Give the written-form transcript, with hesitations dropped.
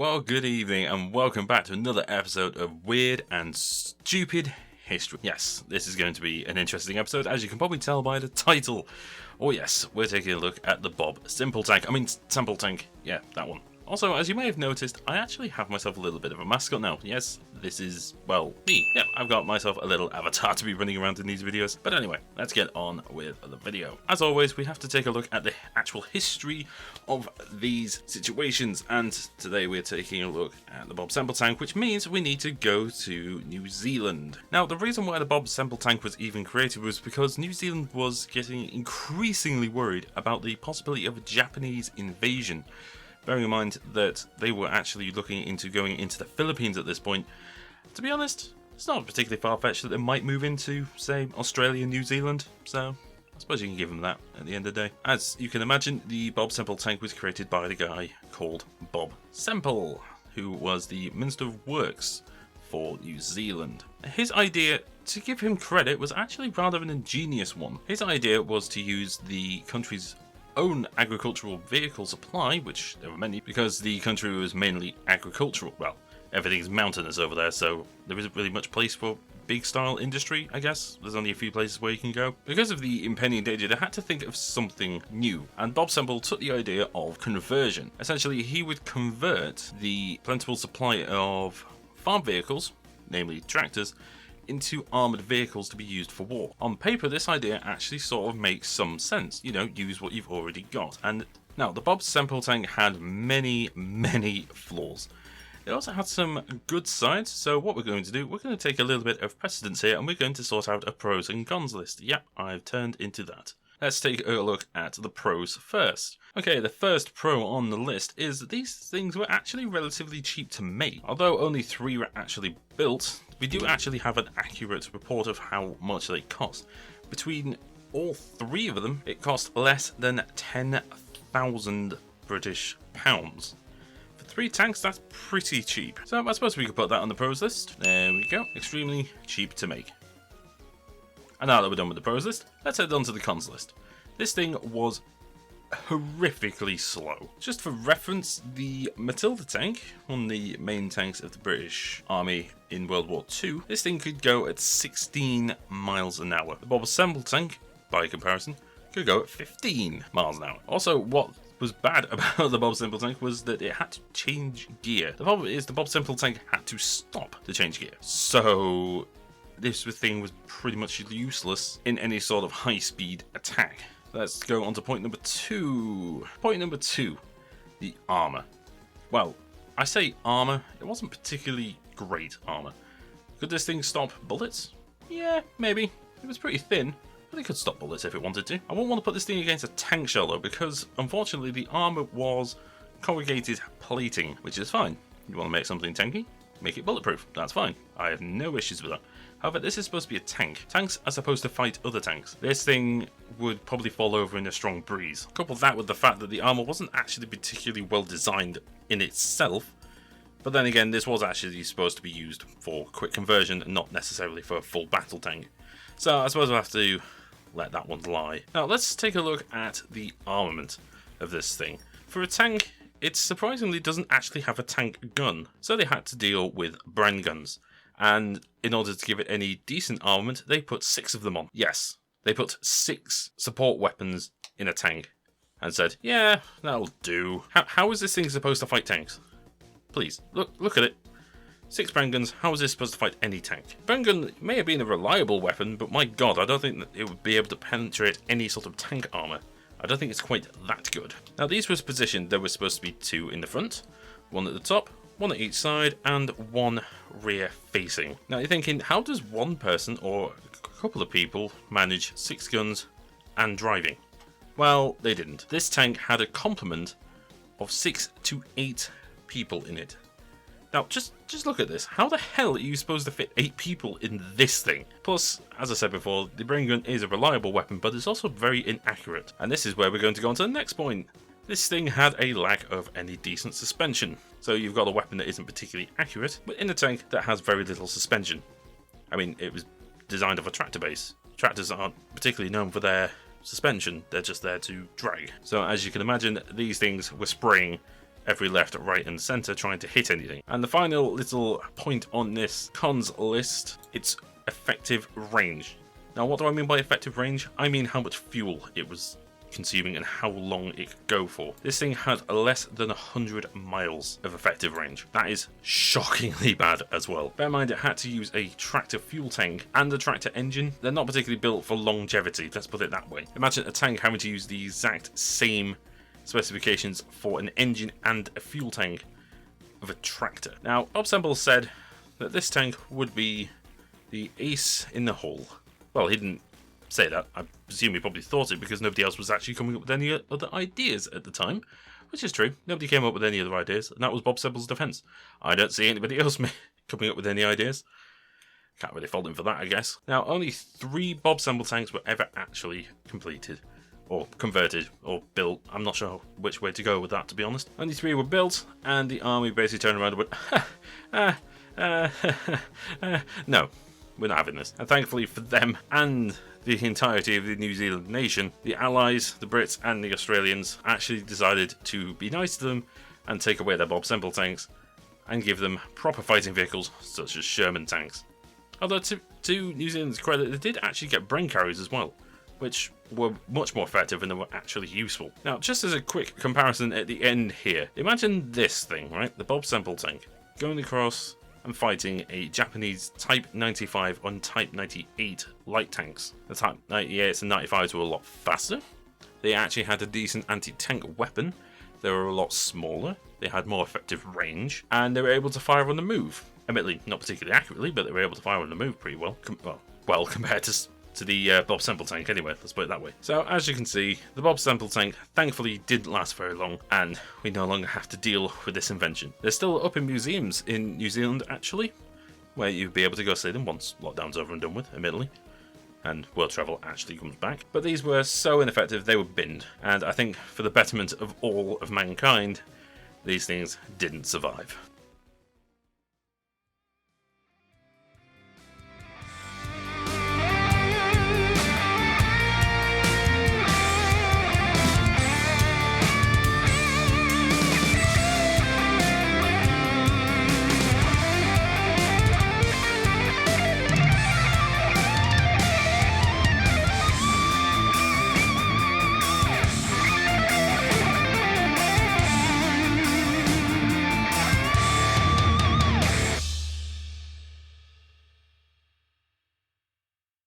Well, good evening and welcome back to another episode of Weird and Stupid History. Yes, this is going to be an interesting episode, as you can probably tell by the title. Oh yes, we're taking a look at the Bob Semple tank. Yeah, that one. Also, as you may have noticed, I actually have myself a little bit of a mascot now. Yes, this is, well, me. Yeah, I've got myself a little avatar to be running around in these videos. But anyway, let's get on with the video. As always, we have to take a look at the actual history of these situations. And today we're taking a look at the Bob Semple tank, which means we need to go to New Zealand. Now, the reason why the Bob Semple tank was even created was because New Zealand was getting increasingly worried about the possibility of a Japanese invasion. Bearing in mind that they were actually looking into going into the Philippines at this point. To be honest, it's not particularly far-fetched that they might move into, say, Australia and New Zealand, so I suppose you can give them that at the end of the day. As you can imagine, the Bob Semple tank was created by the guy called Bob Semple, who was the Minister of Works for New Zealand. His idea, to give him credit, was actually rather an ingenious one. His idea was to use the country's own agricultural vehicle supply, which there were many, because the country was mainly agricultural. Well, everything's mountainous over there, so there isn't really much place for big style industry, I guess. There's only a few places where you can go. Because of the impending danger, they had to think of something new, and Bob Semple took the idea of conversion. Essentially, he would convert the plentiful supply of farm vehicles, namely tractors, into armoured vehicles to be used for war. On paper, this idea actually sort of makes some sense. You know, use what you've already got. And now, the Bob Semple tank had many flaws. It also had some good sides, so what we're going to do, we're going to take a little bit of precedence here, and we're going to sort out a pros and cons list. Yep, I've turned into that. Let's take a look at the pros first. Okay, the first pro on the list is that these things were actually relatively cheap to make. Although only 3 were actually built, we do actually have an accurate report of how much they cost. Between all 3 of them, it cost less than 10,000 British pounds. For 3 tanks, that's pretty cheap. So I suppose we could put that on the pros list. There we go. Extremely cheap to make. And now that we're done with the pros list, let's head on to the cons list. This thing was horrifically slow. Just for reference, the Matilda tank, one of the main tanks of the British Army in World War II, this thing could go at 16 miles an hour. The Bob Semple tank, by comparison, could go at 15 miles an hour. Also, what was bad about the Bob Semple tank was that it had to change gear. The problem is the Bob Semple tank had to stop to change gear. So this thing was pretty much useless in any sort of high-speed attack. Let's go on to point number 2. Point number 2, the armour. Well, I say armour, it wasn't particularly great armour. Could this thing stop bullets? Yeah, maybe. It was pretty thin, but it could stop bullets if it wanted to. I wouldn't want to put this thing against a tank shell though, because unfortunately the armour was corrugated plating, which is fine. You want to make something tanky? Make it bulletproof. That's fine. I have no issues with that. However, this is supposed to be a tank. Tanks are supposed to fight other tanks. This thing would probably fall over in a strong breeze. Couple that with the fact that the armor wasn't actually particularly well designed in itself. But then again, this was actually supposed to be used for quick conversion and not necessarily for a full battle tank. So I suppose we'll have to let that one lie. Now let's take a look at the armament of this thing. For a tank, it surprisingly doesn't actually have a tank gun. So they had to deal with brand guns. And in order to give it any decent armament, they put 6 of them on. Yes, they put 6 support weapons in a tank and said, yeah, that'll do. How is this thing supposed to fight tanks? Please, look at it. 6 brand guns, how is this supposed to fight any tank? Brand gun may have been a reliable weapon, but my god, I don't think that it would be able to penetrate any sort of tank armor. I don't think it's quite that good. Now these were positioned, there were supposed to be 2 in the front, 1 at the top, 1 at each side, and 1 rear facing. Now you're thinking, how does one person or a couple of people manage 6 guns and driving? Well, they didn't. This tank had a complement of 6 to 8 people in it. Now just look at this. How the hell are you supposed to fit 8 people in this thing? Plus, as I said before, the brain gun is a reliable weapon, but it's also very inaccurate. And this is where we're going to go on to the next point. This thing had a lack of any decent suspension. So you've got a weapon that isn't particularly accurate, but in a tank that has very little suspension. I mean, it was designed off a tractor base. Tractors aren't particularly known for their suspension, they're just there to drag. So as you can imagine, these things were spraying every left, right and centre trying to hit anything. And the final little point on this cons list, it's effective range. Now what do I mean by effective range? I mean how much fuel it was consuming and how long it could go for. This thing had less than 100 miles of effective range. That is shockingly bad as well. Bear in mind it had to use a tractor fuel tank and a tractor engine. They're not particularly built for longevity, let's put it that way. Imagine a tank having to use the exact same specifications for an engine and a fuel tank of a tractor. Now Bob Semple said that this tank would be the ace in the hole. Well, he didn't say that. I presume he probably thought it because nobody else was actually coming up with any other ideas at the time, which is true. Nobody came up with any other ideas, and that was Bob Semple's defence. I don't see anybody else coming up with any ideas. Can't really fault him for that, I guess. Now, only 3 Bob Semple tanks were ever actually completed, or converted, or built. I'm not sure which way to go with that, to be honest. Only 3 were built, and the army basically turned around and went, no, we're not having this. And thankfully for them and the entirety of the New Zealand nation, the Allies, the Brits and the Australians actually decided to be nice to them and take away their Bob Semple tanks and give them proper fighting vehicles such as Sherman tanks. Although to New Zealand's credit, they did actually get brain carriers as well, which were much more effective and they were actually useful. Now, just as a quick comparison at the end here, imagine this thing, right? The Bob Semple tank going across and fighting a Japanese Type 95 on Type 98 light tanks. The Type 98s and 95s were a lot faster. They actually had a decent anti-tank weapon. They were a lot smaller. They had more effective range, and they were able to fire on the move. Admittedly, not particularly accurately, but they were able to fire on the move pretty well. Well, compared to the Bob Semple tank anyway, let's put it that way. So as you can see, the Bob Semple tank thankfully didn't last very long, and we no longer have to deal with this invention. They're still up in museums in New Zealand actually, where you'd be able to go see them once lockdown's over and done with, admittedly, and world travel actually comes back. But these were so ineffective they were binned, and I think for the betterment of all of mankind, these things didn't survive.